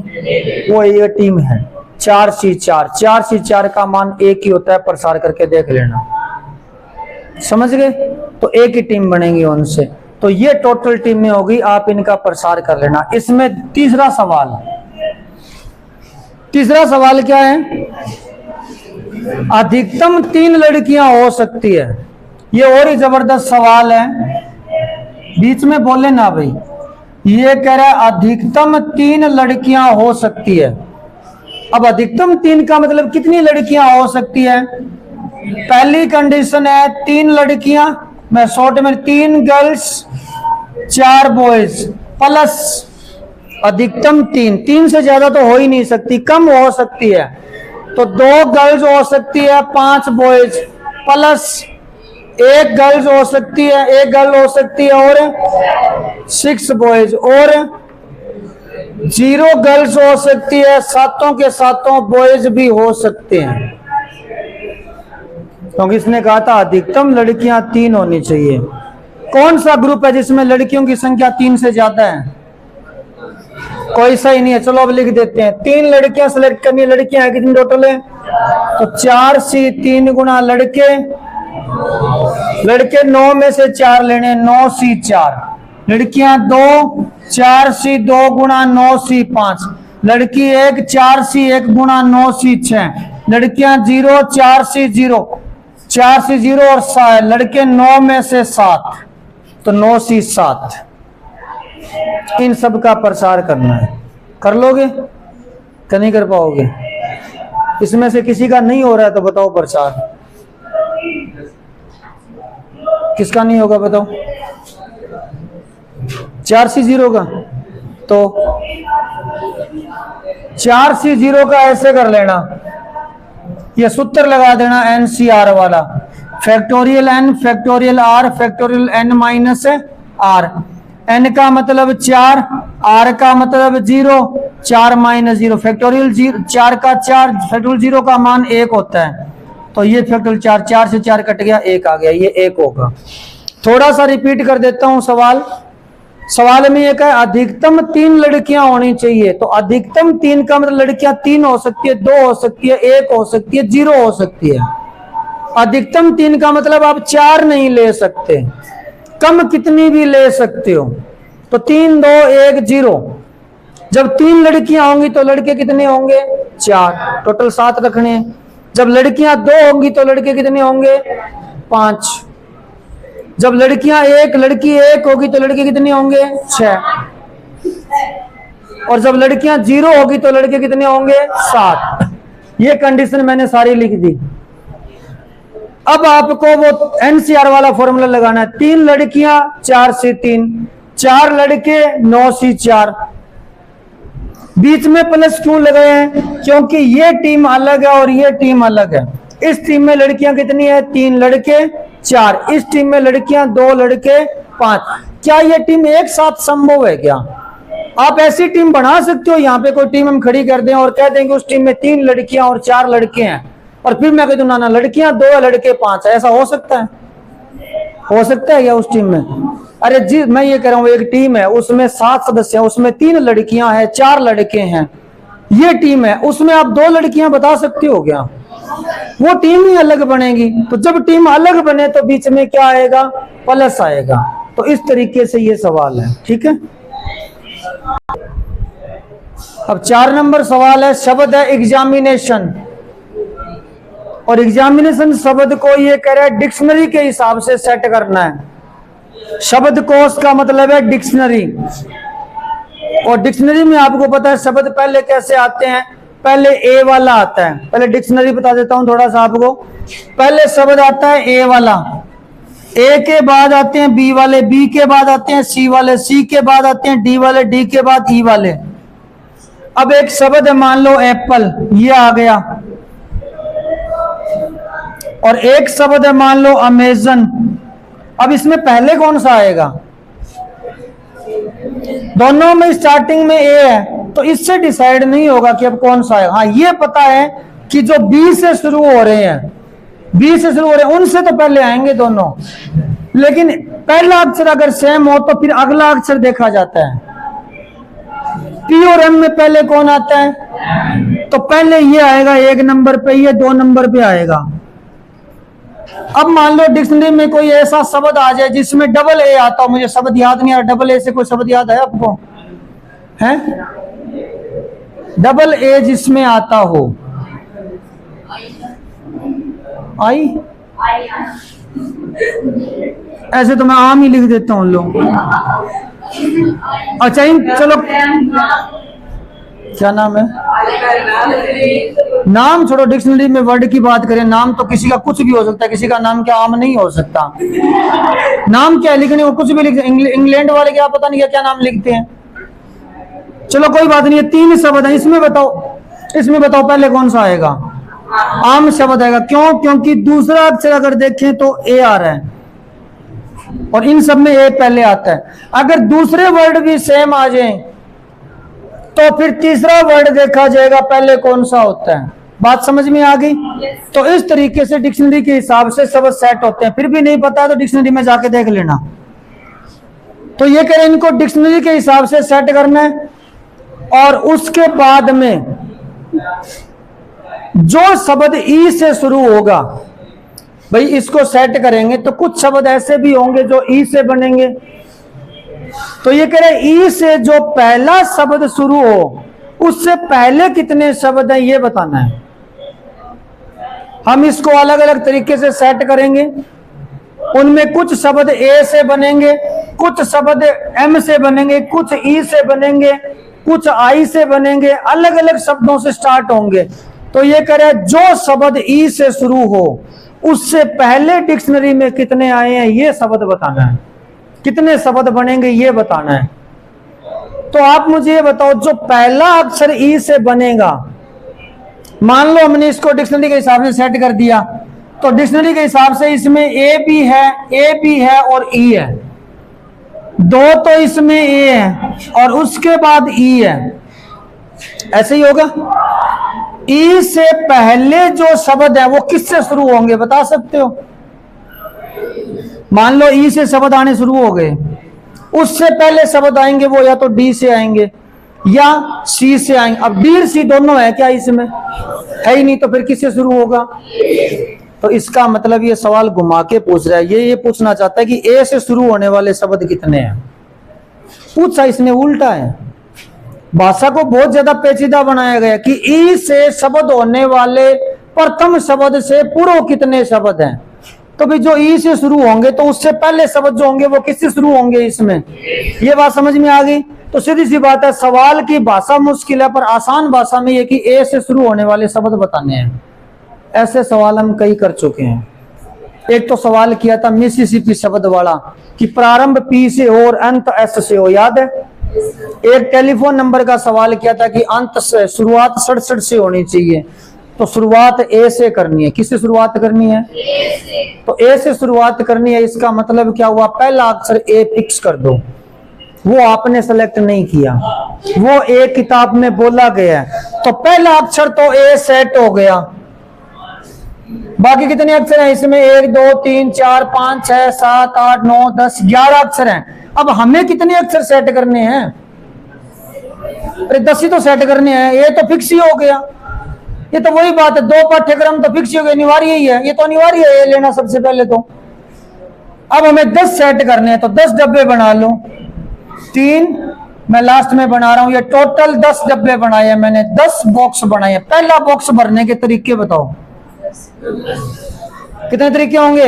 वो ये टीम है 4C4। 4C4 का मान 1 ही होता है, प्रसार करके देख लेना, समझ गए? तो 1 ही टीम बनेगी उनसे। तो ये टोटल टीम में होगी, आप इनका प्रसार कर लेना। इसमें तीसरा सवाल क्या है? अधिकतम 3 लड़कियां हो सकती है। ये और ही जबरदस्त सवाल है, बीच में बोले ना भाई। ये कह रहा है अधिकतम 3 लड़कियां हो सकती है। अब अधिकतम 3 का मतलब कितनी लड़कियां हो सकती है? पहली कंडीशन है 3 लड़कियां, मैं शॉर्ट में 3 गर्ल्स 4 बॉयज प्लस अधिकतम 3 से ज्यादा तो हो ही नहीं सकती, कम हो सकती है। तो 2 गर्ल्स हो सकती है, 5 बॉयज प्लस 1 गर्ल्स हो सकती है, 1 गर्ल हो सकती है और 6 बॉयज, और 0 गर्ल्स हो सकती है, 7 के 7 बॉयज भी हो सकते हैं। क्योंकि इसने कहा था अधिकतम लड़कियां 3 होनी चाहिए। कौन सा ग्रुप है जिसमें लड़कियों की संख्या 3 से ज्यादा है? कोई सही नहीं है। चलो अब लिख देते हैं। 3 लड़कियां सिलेक्ट करनी है। लड़कियां हैं कितनी टोटल है? तो 4C3 गुना लड़के 9 में से 4 लेने, 9C4। लड़कियां 2, 4C2 गुना 9C5। लड़की 1, 4C1 गुना 9C6। लड़कियां 0, 4C0, 4C0 और 7। लड़के 9 में से 7, तो 9C7। इन सब का प्रसार करना है। कर लोगे क्या? नहीं कर पाओगे? इसमें से किसी का नहीं हो रहा है तो बताओ प्रसार। किसका नहीं होगा बताओ? 4C0 का। तो 4C0 का ऐसे कर लेना, ये सूत्र लगा देना NCR वाला, factorial N factorial R factorial N minus R। N का मतलब 4, R का मतलब 0, 4 माइनस 0 फैक्टोरियल 4 का 4 फैक्टोरियल 0 का मान 1 होता है। तो ये फैक्टोरियल 4 से 4 कट गया, 1 आ गया, ये 1 होगा। थोड़ा सा रिपीट कर देता हूं सवाल में एक है अधिकतम 3 लड़कियां होनी चाहिए। तो अधिकतम 3 का मतलब लड़कियां 3 हो सकती है, 2 हो सकती है, 1 हो सकती है, 0 हो सकती है। अधिकतम 3 का मतलब आप 4 नहीं ले सकते, कम कितनी भी ले सकते हो। तो 3, 2, 1, 0। जब 3 लड़कियां होंगी तो लड़के कितने होंगे? 4। टोटल 7 रखने हैं। जब लड़कियां 2 होंगी तो लड़के कितने होंगे? 5। जब लड़की 1 होगी तो लड़के कितने होंगे? 6। और जब लड़कियां 0 होगी तो लड़के कितने होंगे? 7। ये कंडीशन मैंने सारी लिख दी। अब आपको वो एनसीआर वाला फॉर्मूला लगाना है। 3 लड़कियां 4 से 3, 4 लड़के 9 से 4। बीच में प्लस क्यों लगाए हैं? क्योंकि ये टीम अलग है और ये टीम अलग है। इस टीम में लड़कियां कितनी है? 3 लड़के 4। इस टीम में लड़कियां 2 लड़के 5। क्या ये टीम एक साथ संभव है? क्या आप ऐसी टीम बना सकते हो? यहाँ पे कोई टीम हम खड़ी कर दें और कह देंगे उस टीम में 3 लड़कियां और 4 लड़के हैं, और फिर मैं कह दूं ना लड़कियां 2 लड़के 5 है। ऐसा हो सकता है? हो सकता है क्या उस टीम में? अरे जी, मैं ये कह रहा हूं, एक टीम है, उसमें 7 सदस्य हैं, उसमें 3 लड़कियां हैं, 4 लड़के हैं। ये टीम है, उसमें आप 2 लड़कियां बता सकते हो क्या? वो टीम ही अलग बनेगी। तो जब टीम अलग बने तो बीच में क्या आएगा? प्लस आएगा। तो इस तरीके से ये सवाल है। ठीक है। अब 4 नंबर सवाल है, शब्द है एग्जामिनेशन, और एग्जामिनेशन शब्द को ये कह रहा है डिक्शनरी के हिसाब से सेट करना है। शब्दकोश का मतलब है डिक्शनरी, और डिक्शनरी में आपको पता है शब्द पहले कैसे आते हैं? पहले ए वाला आता है। पहले डिक्शनरी बता देता हूं थोड़ा सा आपको। पहले शब्द आता है ए वाला, ए के बाद आते हैं बी वाले, बी के बाद आते हैं सी वाले, सी के बाद आते हैं डी वाले, डी के बाद ई वाले। अब एक शब्द है, मान लो एप्पल, ये आ गया। और एक शब्द है, मान लो अमेजन। अब इसमें पहले कौन सा आएगा? दोनों में स्टार्टिंग में ए है, तो इससे डिसाइड नहीं होगा कि अब कौन सा आएगा। हाँ, ये पता है कि जो बी से शुरू हो रहे हैं, बी से शुरू हो रहे हैं, उनसे तो पहले आएंगे दोनों। लेकिन पहला अक्षर अगर सेम हो तो फिर अगला अक्षर देखा जाता है। पी और एम में पहले कौन आता है? तो पहले ये आएगा 1 नंबर पे, ये 2 नंबर पे आएगा। अब मान लो डिक्शनरी में कोई ऐसा शब्द आ जाए जिसमें डबल ए आता हो, मुझे शब्द याद नहीं आ रहा, डबल ए से कोई शब्द याद है आपको? है डबल ए जिसमें आता हो? आई? ऐसे तो मैं आम ही लिख देता हूं लोग। अच्छा, चलो, क्या नाम है? नाम छोड़ो, डिक्शनरी में वर्ड की बात करें। नाम तो किसी का कुछ भी हो सकता है, किसी का नाम क्या आम नहीं हो सकता। नाम क्या लिखने वो कुछ भी लिख, इंग्लैंड वाले क्या पता नहीं क्या नाम लिखते हैं। चलो कोई बात नहीं है। 3 शब्द है, इसमें बताओ पहले कौन सा आएगा? आम शब्द आएगा। क्यों? क्योंकि दूसरा अक्षर अगर देखें तो ए आ रहा है, और इन सब में ए पहले आता है। अगर दूसरे वर्ड भी सेम आ जाए तो फिर तीसरा वर्ड देखा जाएगा पहले कौन सा होता है। बात समझ में आ गई? तो इस तरीके से डिक्शनरी के हिसाब से शब्द सेट होते हैं। फिर भी नहीं पता है तो डिक्शनरी में जाके देख लेना। तो ये करें, इनको डिक्शनरी के हिसाब से सेट करना है, और उसके बाद में जो शब्द ई से शुरू होगा, भाई इसको सेट करेंगे तो कुछ शब्द ऐसे भी होंगे जो ई से बनेंगे। तो ये कह रहे ई से जो पहला शब्द शुरू हो उससे पहले कितने शब्द हैं ये बताना है। हम इसको अलग अलग तरीके से सेट करेंगे। उनमें कुछ शब्द ए से बनेंगे, कुछ शब्द एम से बनेंगे, कुछ ई से बनेंगे, कुछ आई से बनेंगे, अलग अलग शब्दों से स्टार्ट होंगे। तो ये कह रहे जो शब्द ई से शुरू हो उससे पहले डिक्शनरी में कितने आए हैं ये शब्द बताना है। कितने शब्द बनेंगे ये बताना है। तो आप मुझे ये बताओ, जो पहला अक्षर ई से बनेगा, मान लो हमने इसको डिक्शनरी के हिसाब से सेट कर दिया, तो डिक्शनरी के हिसाब से इसमें ए भी है और ई है। 2 तो इसमें ए है और उसके बाद ई है, ऐसे ही होगा। ई से पहले जो शब्द है वो किससे शुरू होंगे बता सकते हो? मान लो ई से शब्द आने शुरू हो गए, उससे पहले शब्द आएंगे वो या तो डी से आएंगे या सी से आएंगे। अब डी और सी दोनों है क्या इसमें? है ही नहीं, तो फिर किससे शुरू होगा? तो इसका मतलब ये सवाल घुमा के पूछ रहा है। ये पूछना चाहता है कि ए से शुरू होने वाले शब्द कितने हैं। पूछा इसने उल्टा है। भाषा को बहुत ज्यादा पेचीदा बनाया गया कि ई से शब्द होने वाले प्रथम शब्द से पूर्व कितने शब्द हैं। तो भी जो ई से शुरू होंगे तो उससे पहले शब्द जो होंगे वो किससे शुरू होंगे इसमें? ये बात समझ में आ गई। तो सीधी सी बात है, सवाल की भाषा मुश्किल है, पर आसान भाषा में ये कि ए से शुरू होने वाले शब्द बताने हैं। ऐसे सवाल हम कई कर चुके हैं। एक तो सवाल किया था मिसिसिपी शब्द वाला कि प्रारंभ पी से हो और अंत एस से हो, याद है। एक टेलीफोन नंबर का सवाल किया था कि अंत से शुरुआत 67 से होनी चाहिए, तो शुरुआत ए से करनी है। किससे शुरुआत करनी है? तो ए से शुरुआत करनी है, इसका मतलब क्या हुआ? पहला अक्षर ए फिक्स कर दो। वो आपने सेलेक्ट नहीं किया, वो एक किताब में बोला गया है, तो पहला अक्षर तो ए सेट हो गया। बाकी कितने अक्षर हैं इसमें? 1 2 3 4 5 6 7 8 9 10 11 अक्षर हैं। अब हमें कितने अक्षर सेट करने हैं? अरे 10 ही तो सेट करने हैं। ये तो फिक्स ही हो गया। ये तो वही बात है, 2 पाठ्यक्रम तो फिक्स हो गए, अनिवार्य ही है। ये तो अनिवार्य है ये लेना सबसे पहले तो। अब हमें 10 सेट करने हैं, तो 10 डब्बे बना लो। 3 मैं लास्ट में बना रहा हूं। ये टोटल 10 डब्बे बनाए हैं मैंने, 10 बॉक्स बनाए हैं। पहला बॉक्स भरने के तरीके बताओ, कितने तरीके होंगे?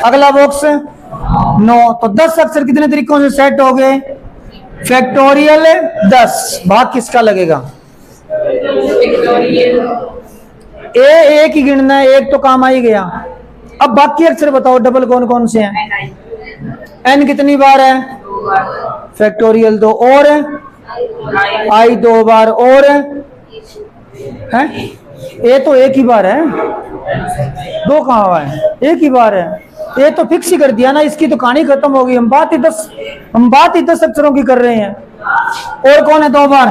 अगला बॉक्स 9, तो 10 अक्षर कितने तरीकों से सेट हो गए? फैक्टोरियल 10। भाग किसका लगेगा? एक ही गिनना है, एक तो काम आ ही गया। अब बाकी अक्षर बताओ डबल कौन कौन से हैं? एन कितनी बार है? फैक्टोरियल 2, और आई 2 बार, और है ए तो एक ही बार है, 2 कहाँ हुआ है? एक ही बार है। ये तो फिक्स ही कर दिया ना, इसकी तो कहानी खत्म हो गई। हम बात ही 10 अक्षरों की कर रहे हैं। और कौन है 2 बार?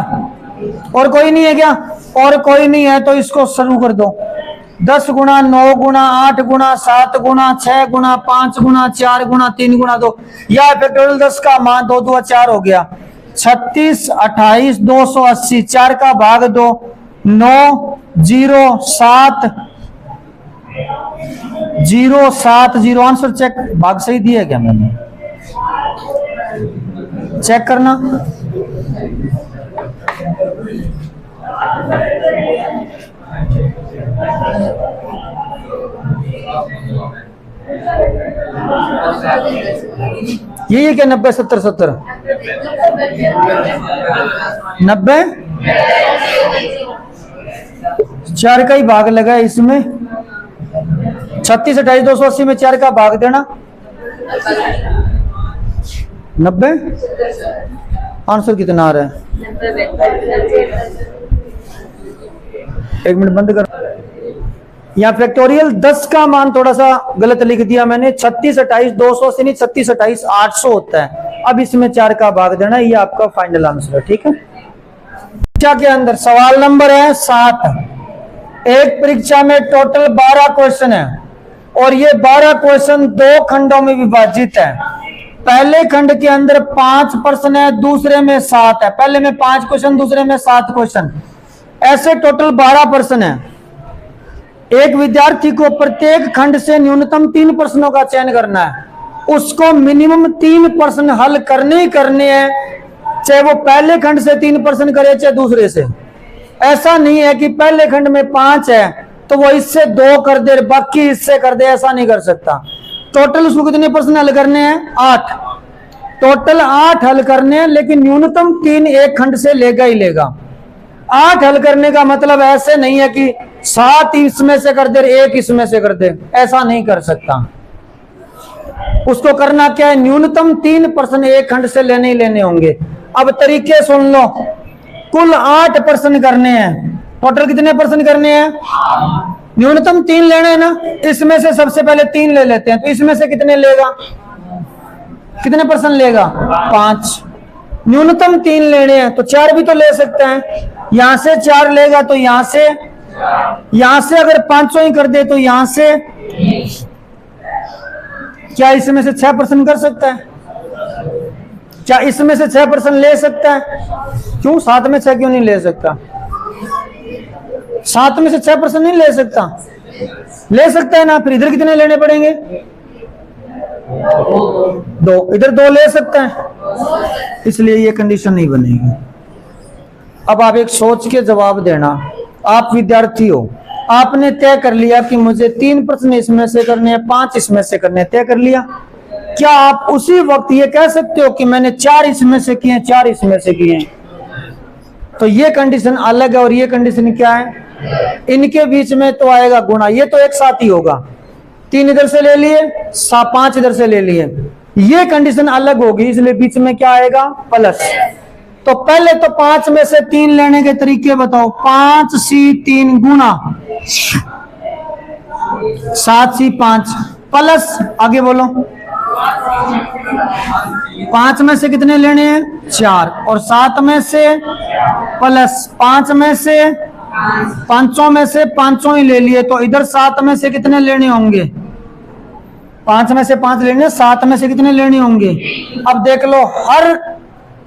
और कोई नहीं है क्या? और कोई नहीं है तो इसको शुरू कर दो। 10 गुणा 9 गुणा 8 गुणा 7 गुणा 6 गुणा 5 गुणा 4 गुणा 3 गुणा 2, या फैक्टोरियल 10 का मान 2 2 4 हो गया। 36 28 280, 4 का भाग 2, 9 0 7 0 7 0। आंसर चेक, भाग सही दिया क्या मैंने? चेक करना। ये क्या 90 70 70 90, 4 का ही भाग लगा है इसमें। 36 28 280 में 4 का भाग देना 90। आंसर कितना आ रहा है? 1 मिनट बंद कर। यहाँ फैक्टोरियल 10 का मान थोड़ा सा गलत लिख दिया मैंने। 36 28 280 नहीं, 36 28 800 होता है। अब इसमें 4 का भाग देना, ये आपका फाइनल आंसर है। ठीक है। परीक्षा के अंदर सवाल नंबर है 7। एक परीक्षा में टोटल 12 क्वेश्चन है और ये 12 क्वेश्चन 2 खंडों में विभाजित है। पहले खंड के अंदर 5 प्रश्न है, दूसरे में 7 है। पहले में 5 क्वेश्चन, दूसरे में 7 क्वेश्चन, ऐसे टोटल 12 प्रश्न है। एक विद्यार्थी को प्रत्येक खंड से न्यूनतम 3 प्रश्नों का चयन करना है। उसको मिनिमम 3 प्रश्न हल करने ही करने हैं, चाहे वो पहले खंड से 3 प्रश्न करे चाहे दूसरे से। ऐसा नहीं है कि पहले खंड में 5 है तो वो इससे 2 कर दे बाकी इससे कर दे, ऐसा नहीं कर सकता। टोटल उसको कितने प्रश्न हल करने हैं? 8। टोटल 8 हल करने हैं, लेकिन न्यूनतम 3 एक खंड से लेगा ही लेगा। 8 हल करने का मतलब ऐसे नहीं है कि 7 इसमें से कर दे 1 इसमें से कर दे, ऐसा नहीं कर सकता। उसको करना क्या है? न्यूनतम 3 प्रश्न एक खंड से लेने ही लेने होंगे। अब तरीके सुन लो। कुल 8 प्रश्न करने हैं। टोटल कितने प्रश्न करने हैं? न्यूनतम 3 लेने हैं ना। इसमें से सबसे पहले 3 ले लेते हैं, तो इसमें से कितने लेगा? कितने प्रश्न लेगा? 5। न्यूनतम 3 लेने हैं तो 4 भी तो ले सकते हैं। यहां से 4 लेगा तो यहां से अगर 500 ही कर दे तो यहां से क्या इसमें से 6 प्रश्न कर सकता है? क्या इसमें से 6 प्रश्न ले सकता है? क्यों 7 में 6 क्यों नहीं ले सकता? 7 में से 6 प्रश्न नहीं ले सकता? ले सकता है ना। फिर इधर कितने लेने पड़ेंगे? 2। इधर 2 ले सकता है, इसलिए ये कंडीशन नहीं बनेगी। अब आप एक सोच के जवाब देना। आप विद्यार्थी हो, आपने तय कर लिया कि मुझे 3 प्रश्न इसमें से करने हैं, 5 इसमें से करने हैं। तय कर लिया, क्या आप उसी वक्त ये कह सकते हो कि मैंने 4 इसमें से किए, 4 इसमें से किए? तो ये कंडीशन अलग है और ये कंडीशन क्या है? इनके बीच में तो आएगा गुणा, ये तो एक साथ ही होगा। 3 इधर से ले लिए, 5 इधर से ले लिए, ये कंडीशन अलग होगी, इसलिए बीच में क्या आएगा? प्लस। तो पहले तो 5 में से 3 लेने के तरीके बताओ। 5C3 गुणा 7C5 प्लस, आगे बोलो, 5 में से कितने लेने हैं? 4, और 7 में से प्लस 5 में से, 5 में से 5 ही ले लिए, तो इधर 7 में से कितने लेने होंगे? 5 में से 5 लेने, 7 में से कितने लेने होंगे? अब देख लो, हर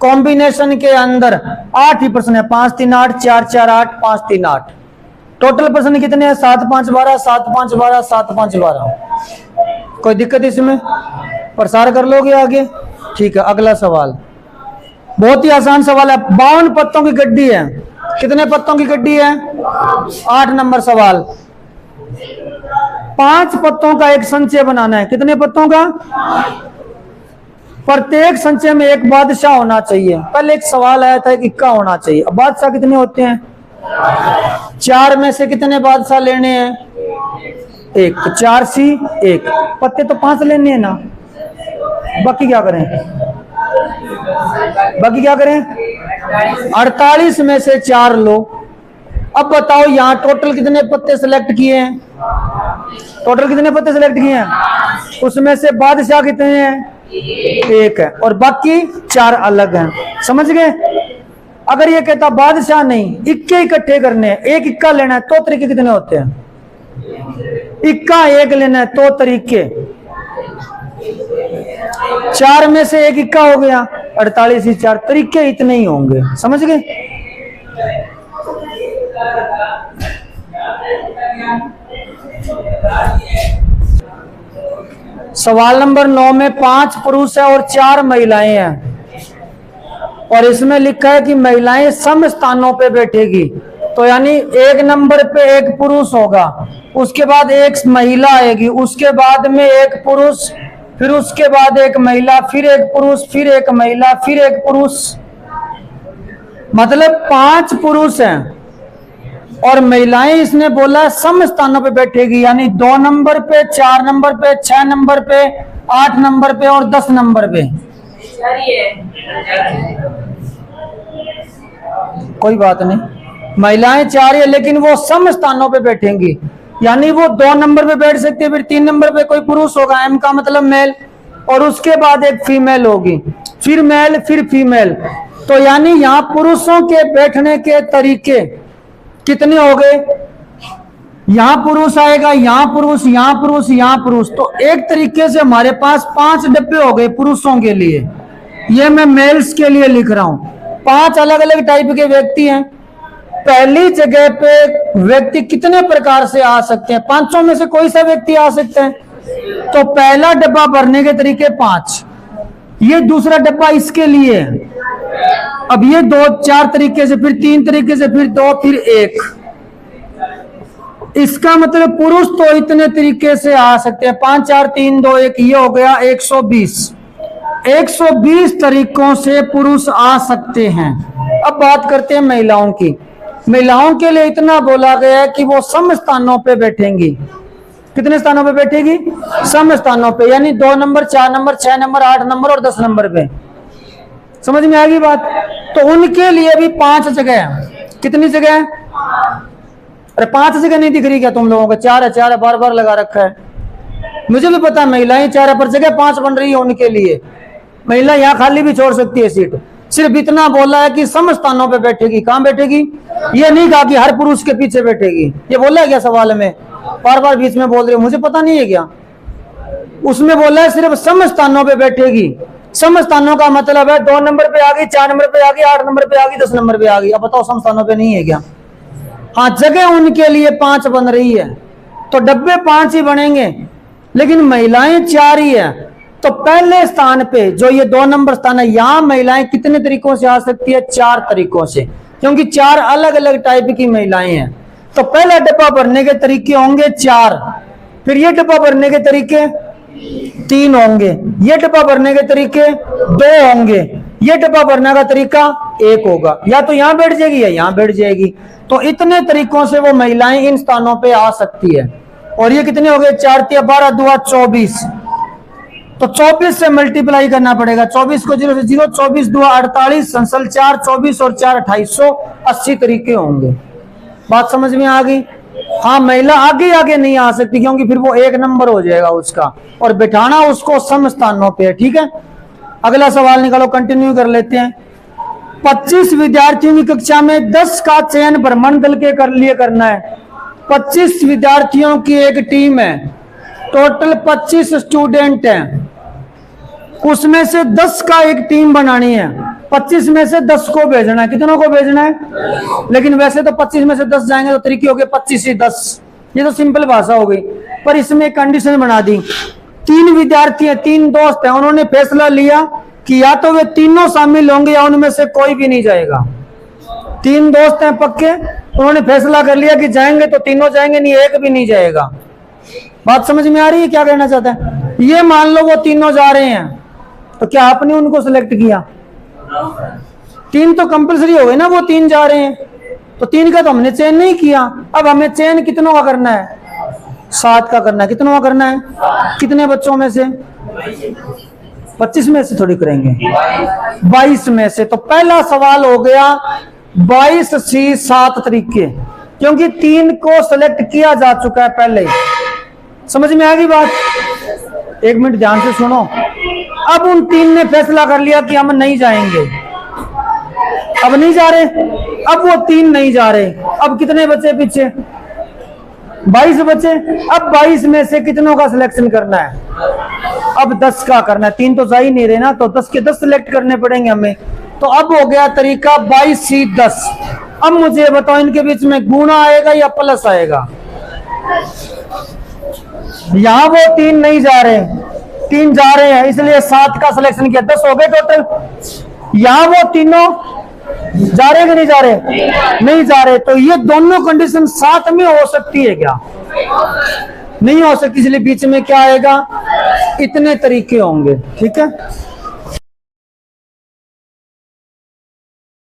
कॉम्बिनेशन के अंदर 8 ही प्रश्न है। 5 3 8, 4 4 8, 5 3 8। टोटल प्रश्न कितने हैं? 7 5 12, 7 5 12, 7 5 12। कोई दिक्कत इसमें? प्रसार कर लोगे आगे? ठीक है, अगला सवाल बहुत ही आसान सवाल है। 52 पत्तों की गड्डी है। कितने पत्तों की गड्डी है? 8 नंबर सवाल। 5 पत्तों का एक संचय बनाना है। कितने पत्तों का? प्रत्येक संचय में एक बादशाह होना चाहिए। पहले एक सवाल आया था, एक इक्का होना चाहिए। अब बादशाह कितने होते हैं? 4 में से कितने बादशाह लेने हैं? 1, तो 4C 1। पत्ते तो 5 लेने हैं ना, बाकी क्या करें? बाकी क्या करें? 48 में से 4 लो। अब बताओ यहाँ टोटल कितने पत्ते सिलेक्ट किए हैं? टोटल कितने पत्ते सिलेक्ट किए हैं? उसमें से बादशाह कितने हैं? 1 है, और बाकी 4 अलग हैं। समझ गए? अगर ये कहता बादशाह नहीं, इक्के इकट्ठे करने हैं, एक इक्का लेना है, तो तरीके कितने होते हैं? इक्का एक लेना है, तो तरीके 4 में से एक इक्का हो गया, 48 ही 4, तरीके इतने ही होंगे। समझ गए? सवाल नंबर 9 में 5 पुरुष है और 4 महिलाएं हैं, और इसमें लिखा है कि महिलाएं सम स्थानों पे बैठेगी। तो यानी 1 नंबर पे 1 पुरुष होगा, उसके बाद 1 महिला आएगी, उसके बाद में 1 पुरुष, फिर उसके बाद 1 महिला, फिर 1 पुरुष, फिर 1 महिला, फिर 1 पुरुष। मतलब 5 पुरुष हैं और महिलाएं इसने बोला सम स्थानों पे बैठेगी, यानी 2 नंबर पे, 4 नंबर पे, 6 नंबर पे, 8 नंबर पे और 10 नंबर पे। कोई बात नहीं, महिलाएं 4 है, लेकिन वो सम स्थानों पे बैठेंगी, यानी वो 2 नंबर पे बैठ सकती है, फिर 3 नंबर पे कोई पुरुष होगा, एम का मतलब मेल, और उसके बाद 1 फीमेल होगी, फिर मेल, फिर फीमेल। तो यानी यहाँ पुरुषों के बैठने के तरीके कितने हो गए? यहाँ पुरुष आएगा, यहाँ पुरुष, यहाँ पुरुष, यहाँ पुरुष। तो एक तरीके से हमारे पास 5 डब्बे हो गए पुरुषों के लिए। ये मैं मेल्स के लिए लिख रहा हूं। 5 अलग अलग टाइप के व्यक्ति हैं। पहली जगह पे व्यक्ति कितने प्रकार से आ सकते हैं? 5 में से कोई सा व्यक्ति आ सकता है। तो पहला डब्बा भरने के तरीके 5, ये दूसरा डब्बा इसके लिए है। अब ये 2 4 तरीके से, फिर 3 तरीके से, फिर 2, फिर 1। इसका मतलब पुरुष तो इतने तरीके से आ सकते हैं। 5 4 3 2 1, ये हो गया 120। 120 तरीकों से पुरुष आ सकते हैं। अब बात करते हैं महिलाओं की। महिलाओं के लिए इतना बोला गया है कि वो सम स्थानों पे बैठेंगी। कितने स्थानों पे बैठेगी? सम स्थानों पे, यानी 2 नंबर, 4 नंबर, 6 नंबर, 8 नंबर और 10 नंबर पे। समझ में आ गई बात? तो उनके लिए भी 5 जगह है। कितनी जगह है? अरे 5 जगह नहीं दिख रही क्या तुम लोगों को? 4 है, 4 है, बार बार लगा रखा है। मुझे भी पता है महिलाएं 4 है, पर जगह 5 बन रही है उनके लिए। महिला यहाँ खाली भी छोड़ सकती है सीट। सिर्फ इतना बोला है कि सम स्थानों पे बैठेगी। कहाँ बैठेगी? ये नहीं कहा कि हर पुरुष के पीछे बैठेगी। ये बोला है क्या सवाल में? बार बार बीच में बोल रहे हो, मुझे पता नहीं है क्या? उसमें बोला है सिर्फ सम स्थानों पे बैठेगी। सम स्थानों का मतलब है 2 नंबर पे आ गई, 4 नंबर पे आ गई, 8 नंबर पे आ गई, 10 नंबर पे आ गई। अब बताओ सम स्थानों पे नहीं है क्या? हाँ, जगह उनके लिए 5 बन रही है, तो डब्बे 5 ही बनेंगे, लेकिन महिलाएं 4 ही है। तो पहले स्थान पे जो ये 2 नंबर स्थान है, यहाँ महिलाएं कितने तरीकों से आ सकती है? 4 तरीकों से, क्योंकि 4 अलग अलग टाइप की महिलाएं हैं। तो पहला डब्बा भरने के तरीके होंगे 4, फिर ये डब्बा भरने के तरीके 3 होंगे। ये डब्बा भरने के तरीके 2 होंगे। ये डब्बा भरने का तरीका 1 होगा। या तो यहां बैठ जाएगी या यहां बैठ जाएगी। तो इतने तरीकों से वो महिलाएं इन स्थानों पे आ सकती है। और ये कितने हो गए? 4 × 12 = 24। तो 24 से मल्टीप्लाई करना पड़ेगा। 24 को 0 से 0, 24 × 2 = 48, संसल 4, 24 और 4 = 2880 तरीके होंगे। बात समझ में आ गई? हाँ, महिला आगे आगे नहीं आ सकती क्योंकि फिर वो 1 नंबर हो जाएगा उसका, और बिठाना उसको सम स्थानों पे है। ठीक है, अगला सवाल निकालो, कंटिन्यू कर लेते हैं। 25 विद्यार्थियों की कक्षा में 10 का चयन भ्रमण दल के कर लिए करना है। 25 विद्यार्थियों की एक टीम है, टोटल 25 स्टूडेंट हैं, उसमें से 10 का एक टीम बनानी है। 25 में से 10 को भेजना है। कितनों को भेजना है? लेकिन वैसे तो 25 में से 10 जाएंगे तो तरीके हो गए 25 से 10। ये तो सिंपल भाषा हो गई, पर इसमें एक कंडीशन बना दी। 3 विद्यार्थी हैं, 3 दोस्त हैं, उन्होंने फैसला लिया कि या तो वे तीनों शामिल होंगे या उनमें से कोई भी नहीं जाएगा। 3 दोस्त हैं पक्के, उन्होंने फैसला कर लिया कि जाएंगे तो तीनों जाएंगे, नहीं एक भी नहीं जाएगा। बात समझ में आ रही है क्या कहना चाहता है? ये मान लो वो तीनों जा रहे हैं, तो क्या आपने उनको सिलेक्ट किया? 3 तो कंपलसरी हो गए ना, वो 3 जा रहे हैं, तो 3 का तो हमने चयन नहीं किया। अब हमें चयन कितनों का करना है? 7 का करना है। कितनों का करना है? कितने बच्चों में से? 25 में से थोड़ी करेंगे, 22 में से। तो पहला सवाल हो गया 22 C 7 तरीके, क्योंकि 3 को सिलेक्ट किया जा चुका है पहले। समझ में आ गई बात? 1 मिनट ध्यान से सुनो। अब उन 3 ने फैसला कर लिया कि हम नहीं जाएंगे, अब नहीं जा रहे। अब वो 3 नहीं जा रहे, अब कितने बचे पीछे? 22 बचे। अब 22 में से कितनों का सिलेक्शन करना है? अब 10 का करना है। 3 तो जा ही नहीं रहे ना, तो 10 के 10 सिलेक्ट करने पड़ेंगे हमें। तो अब हो गया तरीका 22 C 10। अब मुझे बताओ, इनके बीच में गुणा आएगा या प्लस आएगा? यहां वो 3 नहीं जा रहे, 3 जा रहे हैं, इसलिए 7 का सिलेक्शन किया, 10 हो गए टोटल। यहां वो तीनों जा रहे कि नहीं जा रहे? नहीं जा रहे। तो ये दोनों कंडीशन साथ में हो सकती है क्या? नहीं हो सकती, इसलिए बीच में क्या आएगा? इतने तरीके होंगे। ठीक है।